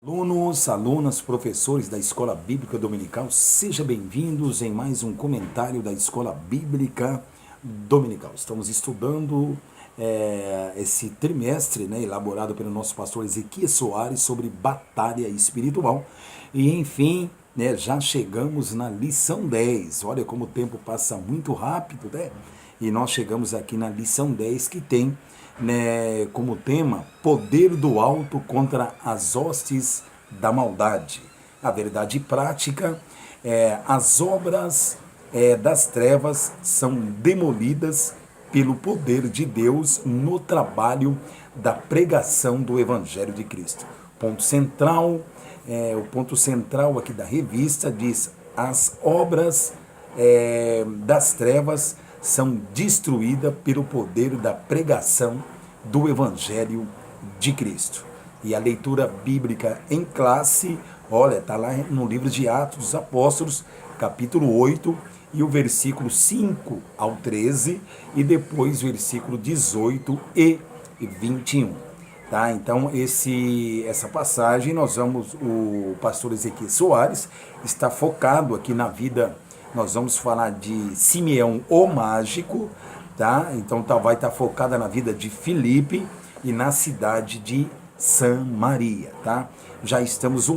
Alunos, alunas, professores da Escola Bíblica Dominical, sejam bem-vindos em mais um comentário da Escola Bíblica Dominical. Estamos estudando esse trimestre, elaborado pelo nosso pastor Ezequias Soares, sobre batalha espiritual. E, enfim, já chegamos na lição 10. Olha como o tempo passa muito rápido, né? E nós chegamos aqui na lição 10, que tem como tema poder do alto contra as hostes da maldade. A verdade prática as obras das trevas são demolidas pelo poder de Deus no trabalho da pregação do Evangelho de Cristo. O ponto central aqui da revista diz: as obras das trevas são destruídas pelo poder da pregação do Evangelho de Cristo. E a leitura bíblica em classe, olha, está lá no livro de Atos dos Apóstolos, capítulo 8, e o versículo 5 ao 13, e depois versículo 18 e 21. Tá? Então, essa passagem, o pastor Ezequias Soares está focado aqui na vida. Nós vamos falar de Simeão o Mágico, tá? Então vai estar focada na vida de Filipe e na cidade de Samaria, tá? Já estamos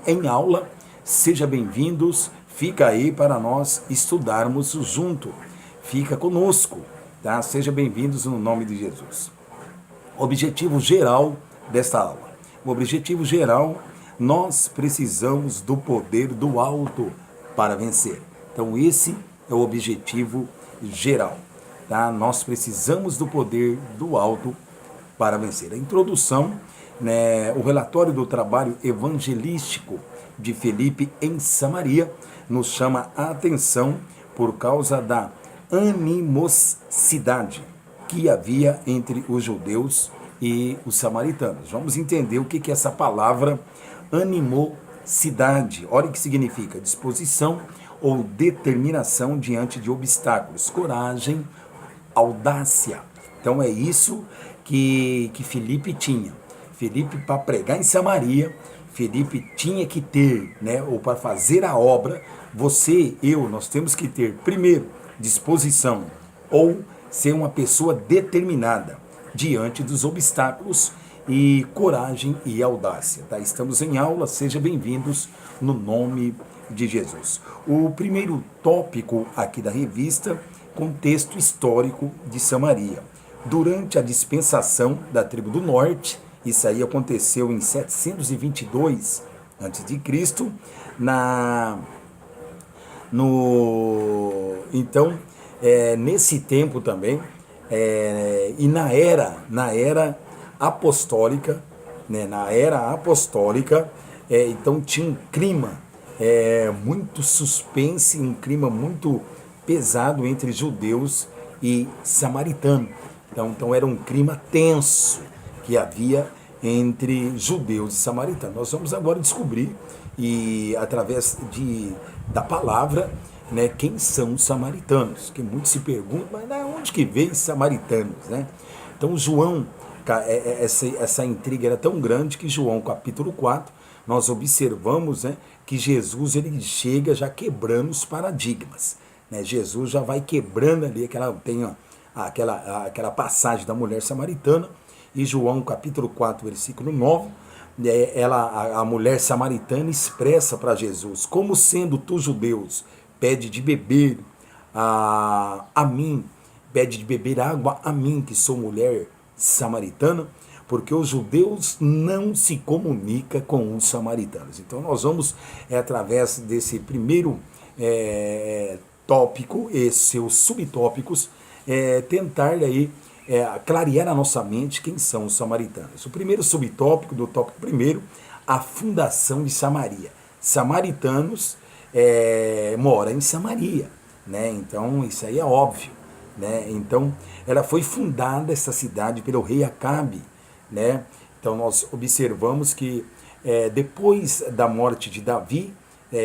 em aula, sejam bem-vindos, fica aí para nós estudarmos junto, fica conosco, tá? Sejam bem-vindos no nome de Jesus. Objetivo geral desta aula. O objetivo geral: nós precisamos do poder do alto para vencer. Então esse é o objetivo geral, tá? Nós precisamos do poder do alto para vencer. A introdução, o relatório do trabalho evangelístico de Filipe em Samaria nos chama a atenção por causa da animosidade que havia entre os judeus e os samaritanos. Vamos entender o que é essa palavra animosidade. Olha o que significa: disposição ou determinação diante de obstáculos, coragem, audácia. Então é isso que Filipe tinha. Filipe, para pregar em Samaria, Filipe tinha que ter, ou para fazer a obra, nós temos que ter, primeiro, disposição, ou ser uma pessoa determinada diante dos obstáculos, e coragem e audácia. Tá? Estamos em aula, sejam bem-vindos no nome de Jesus. O primeiro tópico aqui da revista: contexto histórico de Samaria. Durante a dispensação da tribo do norte, isso aí aconteceu em 722 a.C., nesse tempo também, e na era apostólica, então tinha um clima muito suspense, um clima muito pesado entre judeus e samaritanos. Então era um clima tenso que havia entre judeus e samaritanos. Nós vamos agora descobrir, e através da palavra, quem são os samaritanos, que muitos se perguntam, mas de onde que veio samaritanos, né? Então João, essa intriga era tão grande que João, capítulo 4, nós observamos, que Jesus ele chega já quebrando os paradigmas. Jesus já vai quebrando ali, aquela passagem da mulher samaritana, e João, capítulo 4, versículo 9, a mulher samaritana expressa para Jesus: como sendo tu, judeus, pede de beber a mim, pede de beber água a mim, que sou mulher samaritana, porque os judeus não se comunicam com os samaritanos. Então nós vamos, através desse primeiro tópico e seus subtópicos, tentar aí clarear na nossa mente quem são os samaritanos. O primeiro subtópico do tópico primeiro: a fundação de Samaria. Samaritanos moram em Samaria, então isso aí é óbvio, então ela foi fundada, essa cidade, pelo rei Acabe, então nós observamos que depois da morte de Davi,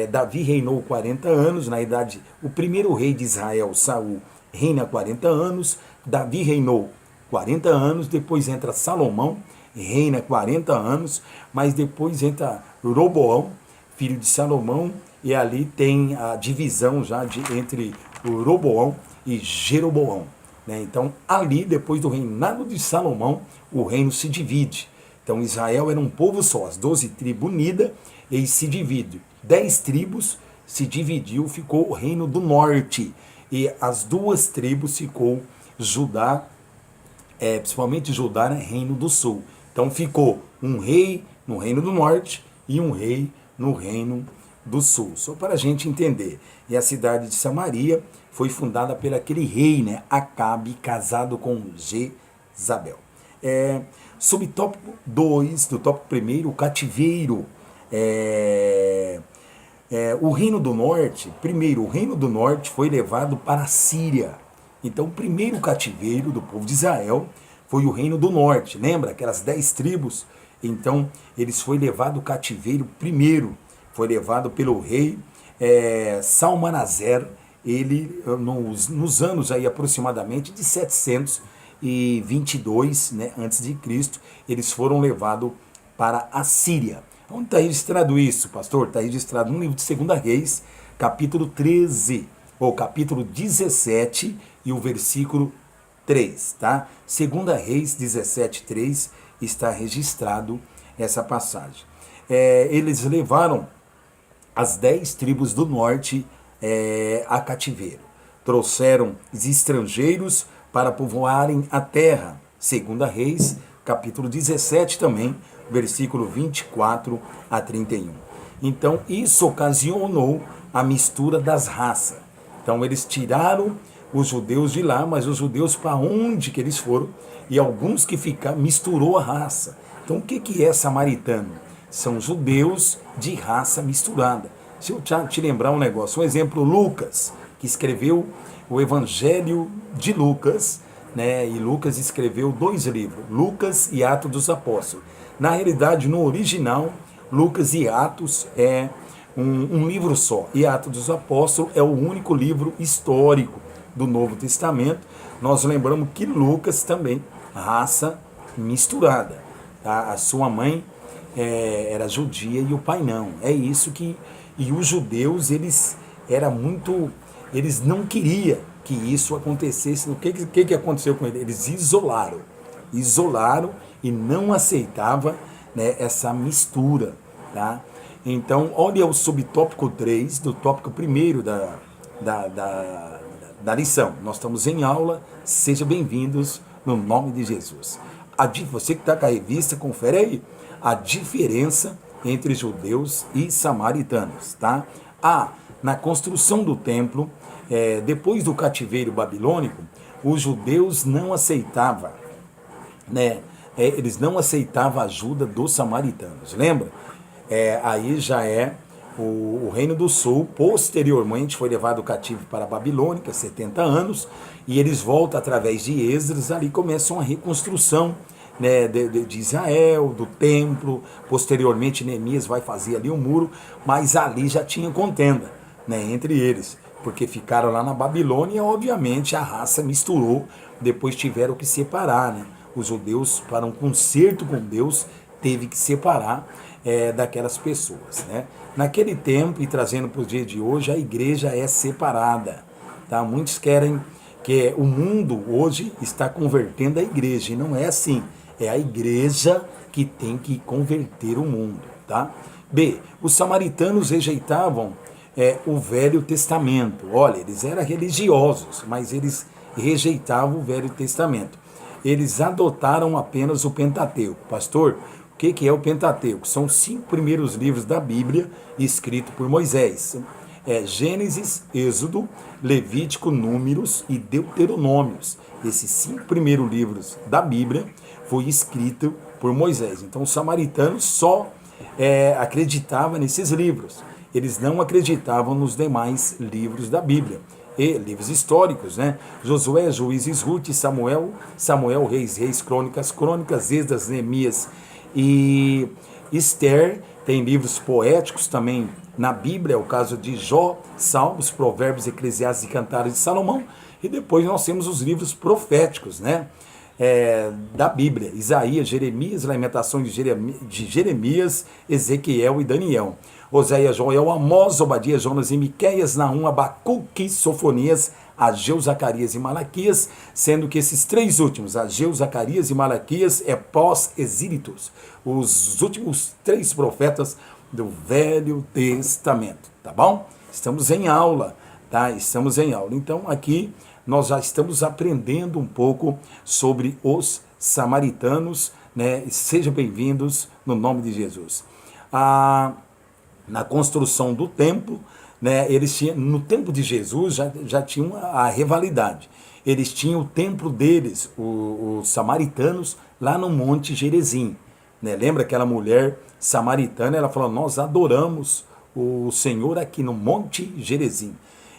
Davi reinou 40 anos, na idade, o primeiro rei de Israel, Saul, reina 40 anos, Davi reinou 40 anos, depois entra Salomão, reina 40 anos, mas depois entra Roboão, filho de Salomão, e ali tem a divisão já entre o Roboão e Jeroboão, né? Então, ali, depois do reinado de Salomão, o reino se divide. Então, Israel era um povo só, as 12 tribos unidas, e se divide. 10 tribos se dividiu, ficou o reino do norte, e as 2 tribos ficou Judá, principalmente Judá, né, reino do sul. Então, ficou um rei no reino do norte e um rei no reino do sul, só para a gente entender. E a cidade de Samaria foi fundada por aquele rei, né, Acabe, casado com Jezabel. Subtópico 2, do tópico 1, o cativeiro. O reino do norte, primeiro, o reino do norte foi levado para a Síria. Então, o primeiro cativeiro do povo de Israel foi o reino do norte. Lembra aquelas 10 tribos? Então, eles foi levado o cativeiro primeiro. Foi levado pelo rei Salmanaser, ele nos anos aí aproximadamente de 722, né, antes de Cristo, eles foram levados para a Síria. Onde está registrado isso, pastor? Está registrado no livro de 2 Reis, capítulo 13, ou capítulo 17 e o versículo 3, tá? 2 Reis 17, 3 está registrado essa passagem. Eles levaram as 10 tribos do norte a cativeiro. Trouxeram os estrangeiros para povoarem a terra. 2 Reis, capítulo 17 também, versículo 24 a 31. Então, isso ocasionou a mistura das raças. Então, eles tiraram os judeus de lá, mas os judeus para onde que eles foram? E alguns que ficaram, misturou a raça. Então, o que é samaritano? São judeus de raça misturada. Se eu te lembrar um negócio, um exemplo, Lucas, que escreveu o Evangelho de Lucas, né? E Lucas escreveu 2 livros, Lucas e Atos dos Apóstolos. Na realidade, no original, Lucas e Atos é um livro só. E Atos dos Apóstolos é o único livro histórico do Novo Testamento. Nós lembramos que Lucas também, raça misturada. Tá? A sua mãe era judia e o pai não. É isso que... E os judeus, eles não queriam que isso acontecesse. O que aconteceu com eles? Eles isolaram e não aceitavam, né, essa mistura, tá? Então, olha o subtópico 3 do tópico 1 da lição. Nós estamos em aula, sejam bem-vindos no nome de Jesus. Você que está com a revista, confere aí a diferença entre judeus e samaritanos, tá? Na construção do templo, depois do cativeiro babilônico, os judeus não aceitavam, né? Eles não aceitavam a ajuda dos samaritanos, lembra? Aí já o Reino do Sul, posteriormente foi levado cativo para a Babilônica, 70 anos, e eles voltam através de Esdras, ali começam a reconstrução, né, de Israel, do templo. Posteriormente Neemias vai fazer ali o muro, mas ali já tinha contenda, né, entre eles, porque ficaram lá na Babilônia, e obviamente a raça misturou, depois tiveram que separar, né? Os judeus, para um concerto com Deus, teve que separar daquelas pessoas, né? Naquele tempo, e trazendo para o dia de hoje, a igreja é separada, tá? Muitos querem que o mundo hoje está convertendo a igreja, e não é assim. É a igreja que tem que converter o mundo, tá? B, os samaritanos rejeitavam o Velho Testamento. Olha, eles eram religiosos, mas eles rejeitavam o Velho Testamento. Eles adotaram apenas o Pentateuco. Pastor, o que é o Pentateuco? São os 5 primeiros livros da Bíblia escritos por Moisés. Gênesis, Êxodo, Levítico, Números e Deuteronômios. Esses 5 primeiros livros da Bíblia foi escrito por Moisés. Então os samaritanos só acreditavam nesses livros. Eles não acreditavam nos demais livros da Bíblia. E livros históricos, né? Josué, Juízes, Ruth, Samuel, Reis, Crônicas, Esdras, Neemias e Esther. Tem livros poéticos também na Bíblia, é o caso de Jó, Salmos, Provérbios, Eclesiastes e Cantares de Salomão. E depois nós temos os livros proféticos, né? da Bíblia: Isaías, Jeremias, Lamentações de Jeremias, Ezequiel e Daniel. Oséias, Joel, Amós, Obadias, Jonas e Miqueias, Naum, Abacuque, Sofonias, Ageu, Zacarias e Malaquias, sendo que esses três últimos, Ageu, Zacarias e Malaquias, é pós-exílitos, os últimos três profetas do Velho Testamento, tá bom? Estamos em aula, tá? Estamos em aula. Então aqui nós já estamos aprendendo um pouco sobre os samaritanos, né? Sejam bem-vindos no nome de Jesus. Na construção do templo, né, eles tinham, no tempo de Jesus já tinham a rivalidade. Eles tinham o templo deles, os samaritanos, lá no Monte Gerizim. Né? Lembra aquela mulher samaritana? Ela falou: nós adoramos o Senhor aqui no Monte Gerizim.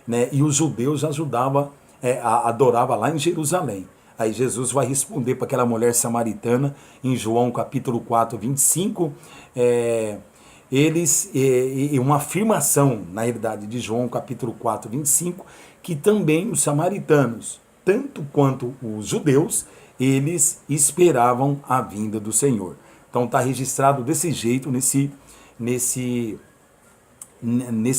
Né? E os judeus adoravam lá em Jerusalém. Aí Jesus vai responder para aquela mulher samaritana em João capítulo 4, 25, uma afirmação, na realidade, de João capítulo 4, 25, que também os samaritanos, tanto quanto os judeus, eles esperavam a vinda do Senhor. Então está registrado desse jeito nesse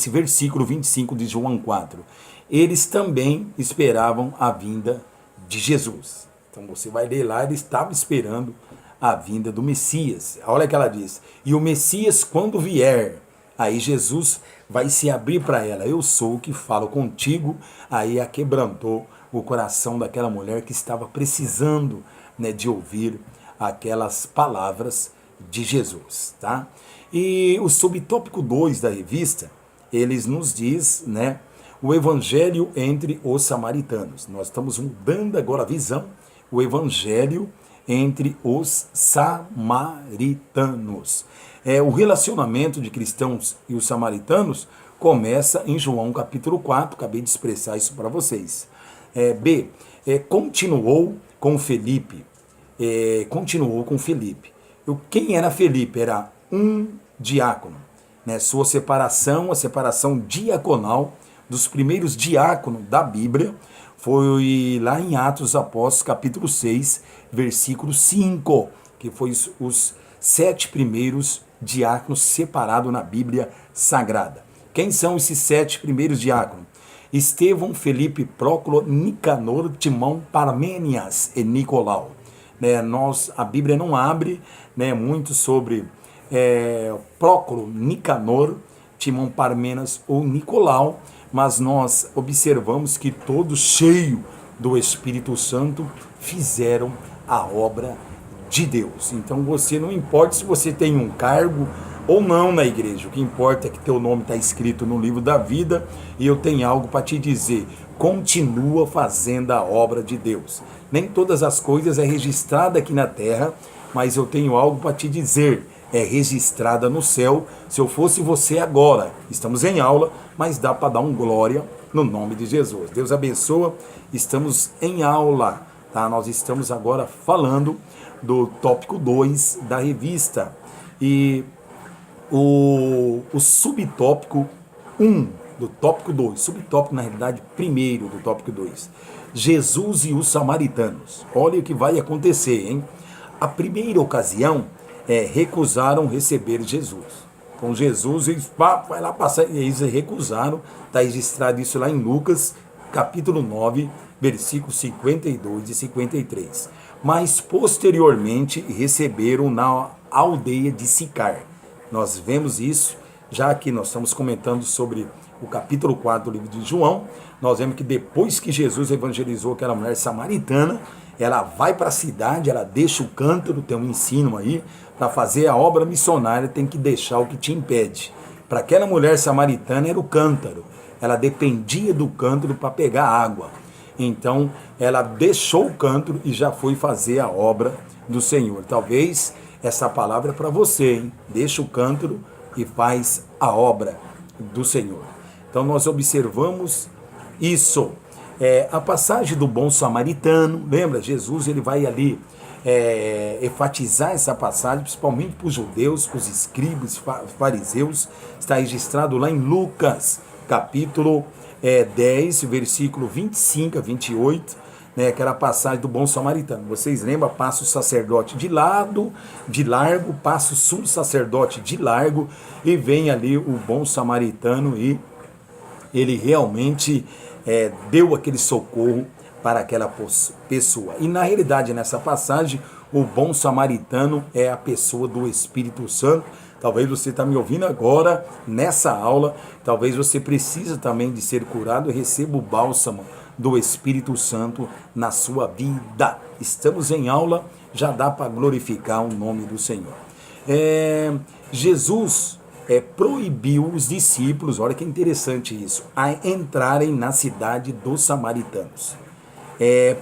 versículo 25 de João 4. Eles também esperavam a vinda de Jesus. Então você vai ler lá, eles estavam esperando a vinda do Messias. Olha o que ela diz: e o Messias, quando vier, aí Jesus vai se abrir para ela: eu sou o que falo contigo. Aí aquebrantou o coração daquela mulher que estava precisando, né, de ouvir aquelas palavras de Jesus, tá? E o subtópico 2 da revista, eles nos diz, né, o evangelho entre os samaritanos. Nós estamos mudando agora a visão, o evangelho entre os samaritanos. O relacionamento de cristãos e os samaritanos começa em João capítulo 4, acabei de expressar isso para vocês. Continuou com Felipe. Quem era Felipe? Era um diácono. Né? Sua separação, a separação diaconal dos primeiros diáconos da Bíblia, foi lá em Atos dos Apóstolos, capítulo 6, versículo 5, que foi os 7 primeiros diáconos separados na Bíblia Sagrada. Quem são esses 7 primeiros diáconos? Estevão, Felipe, Próclo, Nicanor, Timão, Parmênias e Nicolau. Né, a Bíblia não abre, né, muito sobre Próclo, Nicanor, Timão, Parmenas ou Nicolau, mas nós observamos que todos cheios do Espírito Santo fizeram a obra de Deus. Então você, não importa se você tem um cargo ou não na igreja, o que importa é que teu nome está escrito no livro da vida. E eu tenho algo para te dizer: continua fazendo a obra de Deus. Nem todas as coisas é registrada aqui na terra, mas eu tenho algo para te dizer: é registrada no céu. Se eu fosse você agora, estamos em aula, mas dá para dar um glória no nome de Jesus. Deus abençoa, estamos em aula, tá? Nós estamos agora falando do tópico 2 da revista. E o subtópico 1 do tópico 2, subtópico na realidade primeiro do tópico 2, Jesus e os samaritanos. Olha o que vai acontecer, hein? A primeira ocasião, recusaram receber Jesus. Então Jesus, eles vai lá passar, e eles recusaram. Está registrado isso lá em Lucas, capítulo 9, versículos 52 e 53. Mas posteriormente receberam na aldeia de Sicar. Nós vemos isso, já que nós estamos comentando sobre o capítulo 4 do livro de João. Nós vemos que depois que Jesus evangelizou aquela mulher samaritana, ela vai para a cidade, ela deixa o cântaro, tem um ensino aí, para fazer a obra missionária tem que deixar o que te impede. Para aquela mulher samaritana era o cântaro, ela dependia do cântaro para pegar água. Então ela deixou o cântaro e já foi fazer a obra do Senhor. Talvez essa palavra é para você, hein? Deixa o cântaro e faz a obra do Senhor. Então nós observamos isso. A passagem do bom samaritano, lembra? Jesus ele vai ali enfatizar essa passagem, principalmente para os judeus, para os escribas, fariseus. Está registrado lá em Lucas, capítulo 10, versículo 25 a 28. né, aquela passagem do bom samaritano. Vocês lembram? Passa o sacerdote de lado, de largo, passa o sumo sacerdote de largo e vem ali o bom samaritano e ele realmente deu aquele socorro para aquela pessoa. E na realidade, nessa passagem, o bom samaritano é a pessoa do Espírito Santo. Talvez você está me ouvindo agora, nessa aula, talvez você precise também de ser curado e receba o bálsamo do Espírito Santo na sua vida. Estamos em aula, já dá para glorificar o nome do Senhor. Jesus proibiu os discípulos, olha que interessante isso, a entrarem na cidade dos samaritanos.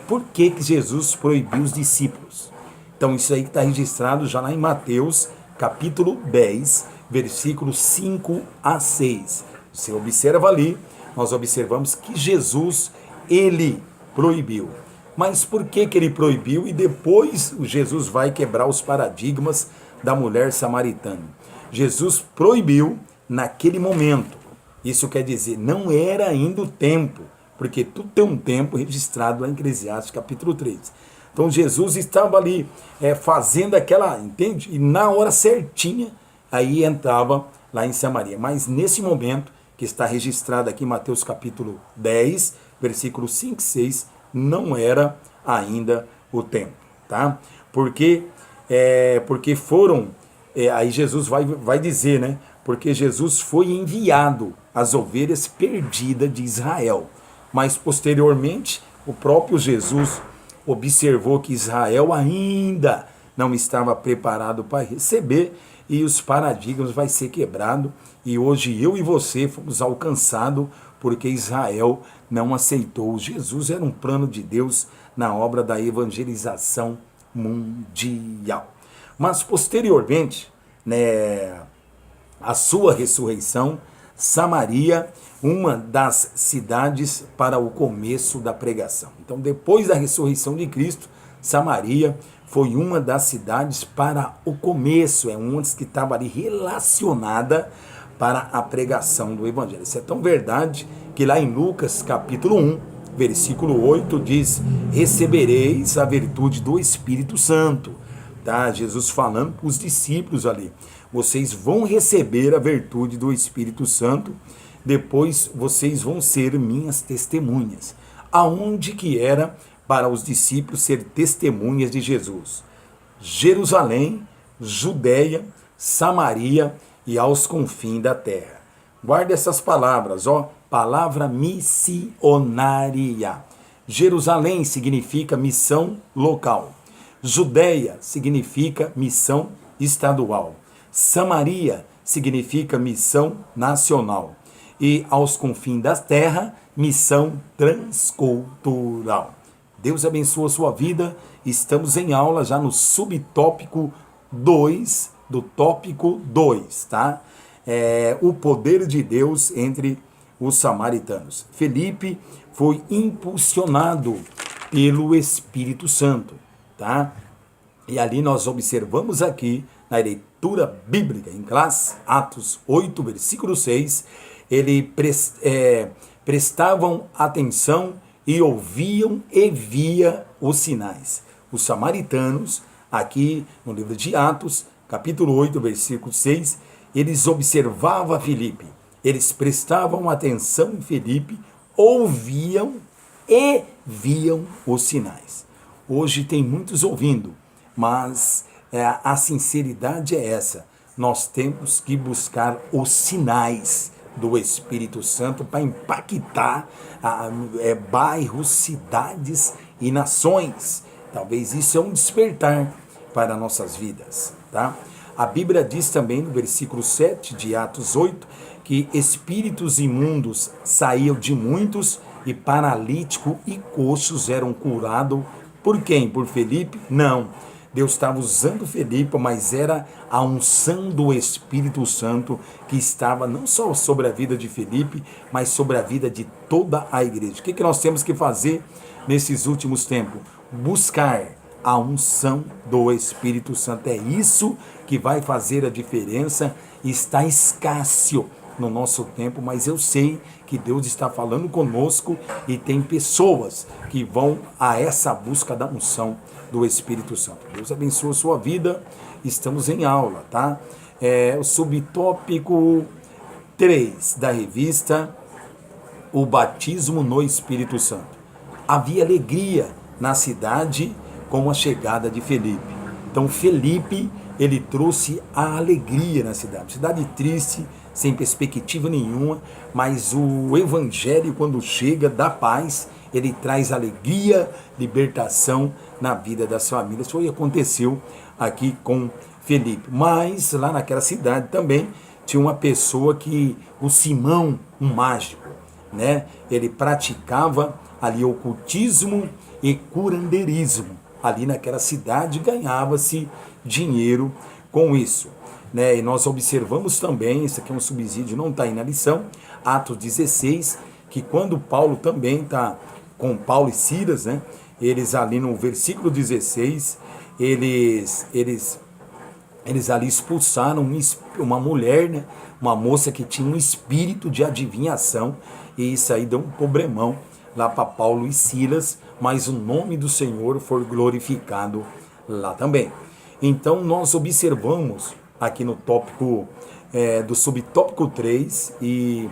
Por que Jesus proibiu os discípulos? Então isso aí está registrado já lá em Mateus, capítulo 10, versículos 5 a 6. Você observa ali, nós observamos que Jesus, ele proibiu. Mas por que ele proibiu? E depois Jesus vai quebrar os paradigmas da mulher samaritana. Jesus proibiu naquele momento. Isso quer dizer, não era ainda o tempo, porque tudo tem um tempo registrado lá em Eclesiastes capítulo 3. Então Jesus estava ali fazendo aquela, entende? E na hora certinha, aí entrava lá em Samaria. Mas nesse momento, que está registrado aqui em Mateus capítulo 10, versículos 5 e 6, não era ainda o tempo, tá? Porque foram, aí Jesus vai dizer, né? Porque Jesus foi enviado às ovelhas perdidas de Israel. Mas posteriormente, o próprio Jesus observou que Israel ainda não estava preparado para receber e os paradigmas vai ser quebrado e hoje eu e você fomos alcançados porque Israel não aceitou. Jesus era um plano de Deus na obra da evangelização mundial. Mas posteriormente, né, a sua ressurreição, Samaria, uma das cidades para o começo da pregação. Então, depois da ressurreição de Cristo, Samaria foi uma das cidades para o começo, uma das que estava ali relacionada para a pregação do Evangelho. Isso é tão verdade que lá em Lucas, capítulo 1, versículo 8, diz: recebereis a virtude do Espírito Santo. Tá? Jesus falando para os discípulos ali. Vocês vão receber a virtude do Espírito Santo, depois vocês vão ser minhas testemunhas. Aonde que era para os discípulos ser testemunhas de Jesus? Jerusalém, Judeia, Samaria e aos confins da terra. Guarde essas palavras, palavra missionária. Jerusalém significa missão local. Judeia significa missão estadual. Samaria significa missão nacional. E aos confins da terra, missão transcultural. Deus abençoe a sua vida. Estamos em aula já no subtópico 2 do tópico 2, tá? O poder de Deus entre os samaritanos. Felipe foi impulsionado pelo Espírito Santo, tá? E ali nós observamos aqui, na leitura bíblica em classe, Atos 8, versículo 6, eles prestavam atenção e ouviam e via os sinais. Os samaritanos, aqui no livro de Atos, capítulo 8, versículo 6, eles observavam Filipe, eles prestavam atenção em Filipe, ouviam e viam os sinais. Hoje tem muitos ouvindo, mas a sinceridade é essa. Nós temos que buscar os sinais do Espírito Santo para impactar bairros, cidades e nações. Talvez isso é um despertar para nossas vidas, tá? A Bíblia diz também no versículo 7 de Atos 8 que espíritos imundos saíam de muitos e paralíticos e coxos eram curados. Por quem? Por Felipe? Não. Deus estava usando Felipe, mas era a unção do Espírito Santo que estava não só sobre a vida de Felipe, mas sobre a vida de toda a igreja. O que nós temos que fazer nesses últimos tempos? Buscar a unção do Espírito Santo. É isso que vai fazer a diferença. Está escasso no nosso tempo, mas eu sei que Deus está falando conosco e tem pessoas que vão a essa busca da unção do Espírito Santo. Deus abençoe a sua vida. Estamos em aula, tá? O subtópico 3 da revista O Batismo no Espírito Santo. Havia alegria na cidade com a chegada de Felipe. Então Felipe, ele trouxe a alegria na cidade. Cidade triste, sem perspectiva nenhuma, mas o evangelho, quando chega, dá paz, ele traz alegria, libertação na vida das famílias. Foi o que aconteceu aqui com Felipe. Mas lá naquela cidade também tinha uma pessoa que, o Simão, um mágico, né? Ele praticava ali ocultismo e curandeirismo. Ali naquela cidade ganhava-se dinheiro com isso, né? E nós observamos também, isso aqui é um subsídio, não está aí na lição, Atos 16, que quando Paulo também está com Paulo e Silas, né? Eles ali no versículo 16, eles ali expulsaram uma mulher, né? Uma moça que tinha um espírito de adivinhação, e isso aí deu um problemão lá para Paulo e Silas, mas o nome do Senhor foi glorificado lá também. Então nós observamos aqui no tópico, do subtópico 3, e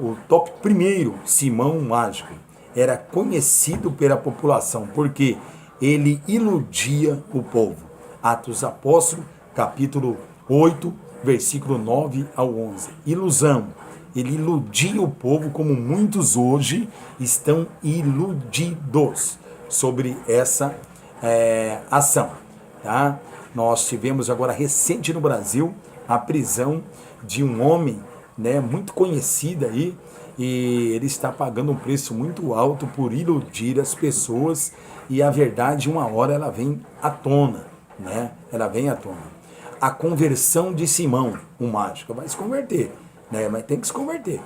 o tópico 1, Simão Mágico, era conhecido pela população, porque ele iludia o povo. Atos Apóstolos, capítulo 8, versículo 9 ao 11. Ilusão. Ele iludia o povo como muitos hoje estão iludidos sobre essa ação. Tá? Nós tivemos agora recente no Brasil a prisão de um homem, né, muito conhecido aí, e ele está pagando um preço muito alto por iludir as pessoas, e a verdade uma hora ela vem à tona, né? Ela vem à tona. A conversão de Simão, o mágico, vai se converter, né? Mas tem que se converter,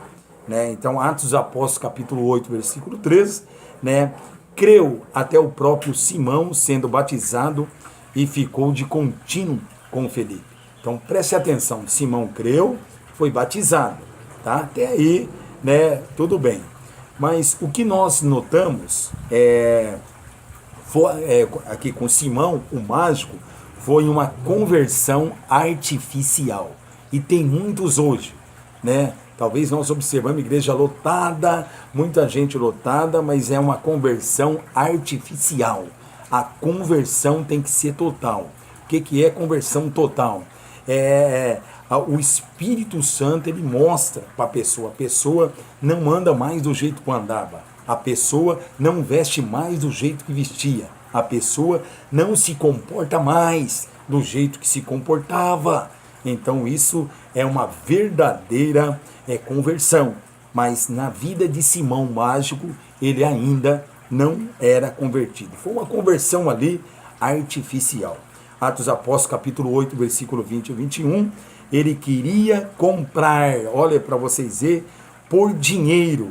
né? Então, Atos dos Apóstolos, capítulo 8, versículo 13, né? Creu até o próprio Simão sendo batizado e ficou de contínuo com Felipe. Então, preste atenção, Simão creu, foi batizado, tá? Até aí, né? Tudo bem. Mas o que nós notamos aqui com Simão, o mágico, foi uma conversão artificial. E tem muitos hoje, né? Talvez nós observamos igreja lotada, muita gente lotada, mas é uma conversão artificial. A conversão tem que ser total. O que é conversão total? O Espírito Santo, ele mostra para a pessoa não anda mais do jeito que andava, a pessoa não veste mais do jeito que vestia, a pessoa não se comporta mais do jeito que se comportava. Então isso é uma verdadeira conversão. Mas na vida de Simão Mágico, ele ainda não era convertido. Foi uma conversão ali artificial. Atos Apóstolos, capítulo 8, versículo 20 e 21. Ele queria comprar, olha para vocês verem, por dinheiro,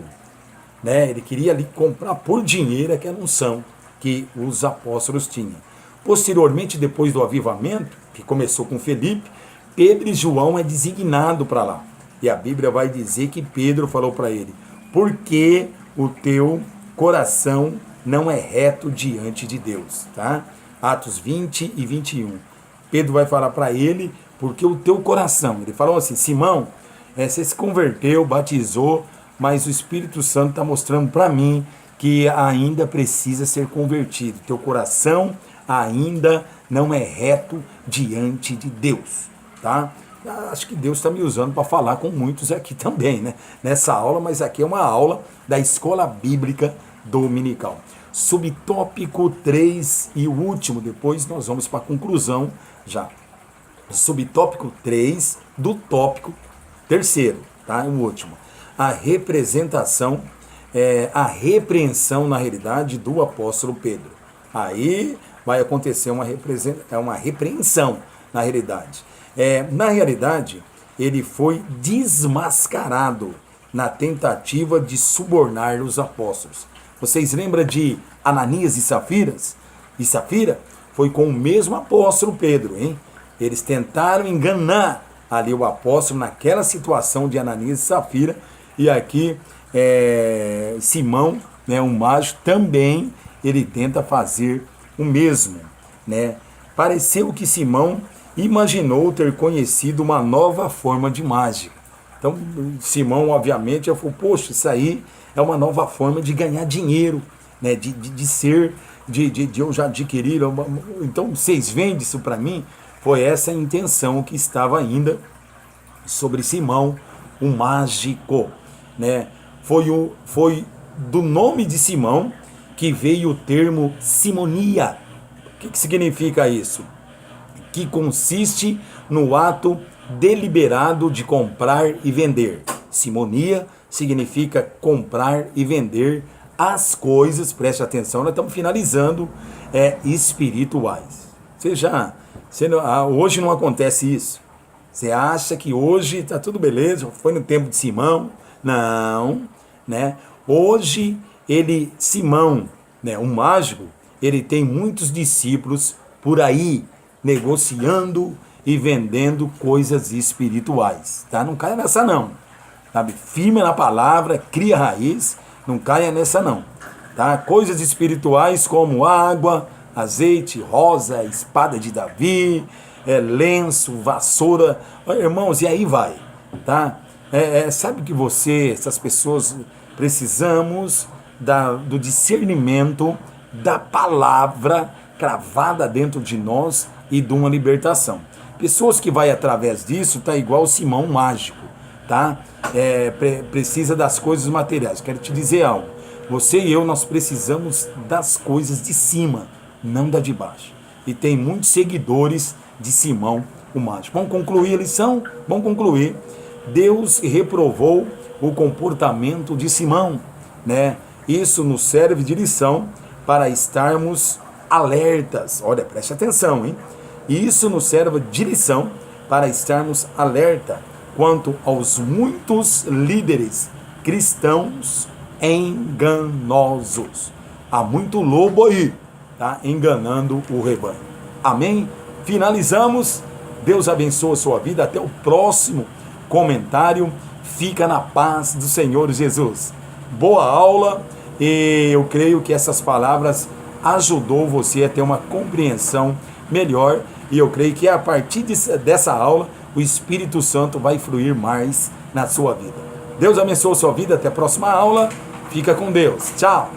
né? Ele queria ali comprar por dinheiro aquela unção que os apóstolos tinham. Posteriormente, depois do avivamento, que começou com Felipe, Pedro e João é designado para lá. E a Bíblia vai dizer que Pedro falou para ele: porque o teu coração não é reto diante de Deus, tá? Atos 20 e 21. Pedro vai falar para ele: porque o teu coração, ele falou assim, Simão, você se converteu, batizou, mas o Espírito Santo está mostrando para mim que ainda precisa ser convertido. Teu coração ainda não é reto diante de Deus, tá? Acho que Deus está me usando para falar com muitos aqui também, né? Nessa aula, mas aqui é uma aula da Escola Bíblica Dominical. Subtópico 3 e o último, depois nós vamos para a conclusão já. Subtópico 3 do tópico 3º, tá? O último. A representação, a repreensão na realidade do apóstolo Pedro. Aí vai acontecer uma repreensão na realidade. Na realidade, ele foi desmascarado na tentativa de subornar os apóstolos. Vocês lembram de Ananias e Safira? Foi com o mesmo apóstolo Pedro, hein? Eles tentaram enganar ali o apóstolo naquela situação de Ananias e Safira, e aqui Simão, né, um mágico, também ele tenta fazer o mesmo, né? Pareceu que Simão imaginou ter conhecido uma nova forma de mágica. Então, Simão, obviamente, já falou, poxa, isso aí é uma nova forma de ganhar dinheiro, né? de eu já adquirir. Então, vocês vendem isso para mim? Foi essa a intenção que estava ainda sobre Simão, o mágico, né? Foi do nome de Simão que veio o termo simonia. O que significa isso? Que consiste no ato deliberado de comprar e vender. Simonia significa comprar e vender as coisas, preste atenção, nós estamos finalizando, espirituais. Hoje não acontece isso. Você acha que hoje está tudo beleza, foi no tempo de Simão? Não, né? Hoje Simão, né, um mágico, ele tem muitos discípulos por aí negociando e vendendo coisas espirituais, tá? Não caia nessa não, sabe? Firme na palavra, cria raiz, não caia nessa não, tá? Coisas espirituais como água, azeite, rosa, espada de Davi, lenço, vassoura, irmãos, e aí vai, tá? Sabe que essas pessoas, precisamos do discernimento da palavra cravada dentro de nós e de uma libertação. Pessoas que vai através disso, tá igual Simão mágico, tá? Precisa das coisas materiais. Quero te dizer algo. Você e eu, nós precisamos das coisas de cima, não da de baixo. E tem muitos seguidores de Simão, o mágico. Vamos concluir a lição? Vamos concluir. Deus reprovou o comportamento de Simão, né? Isso nos serve de lição para estarmos alertas. Olha, preste atenção, hein? Isso nos serve de lição para estarmos alerta quanto aos muitos líderes cristãos enganosos. Há muito lobo aí, tá? Enganando o rebanho. Amém? Finalizamos. Deus abençoe a sua vida. Até o próximo comentário. Fica na paz do Senhor Jesus. Boa aula, e eu creio que essas palavras ajudou você a ter uma compreensão melhor, e eu creio que a partir dessa aula o Espírito Santo vai fluir mais na sua vida. Deus abençoe a sua vida. Até a próxima aula. Fica com Deus. Tchau.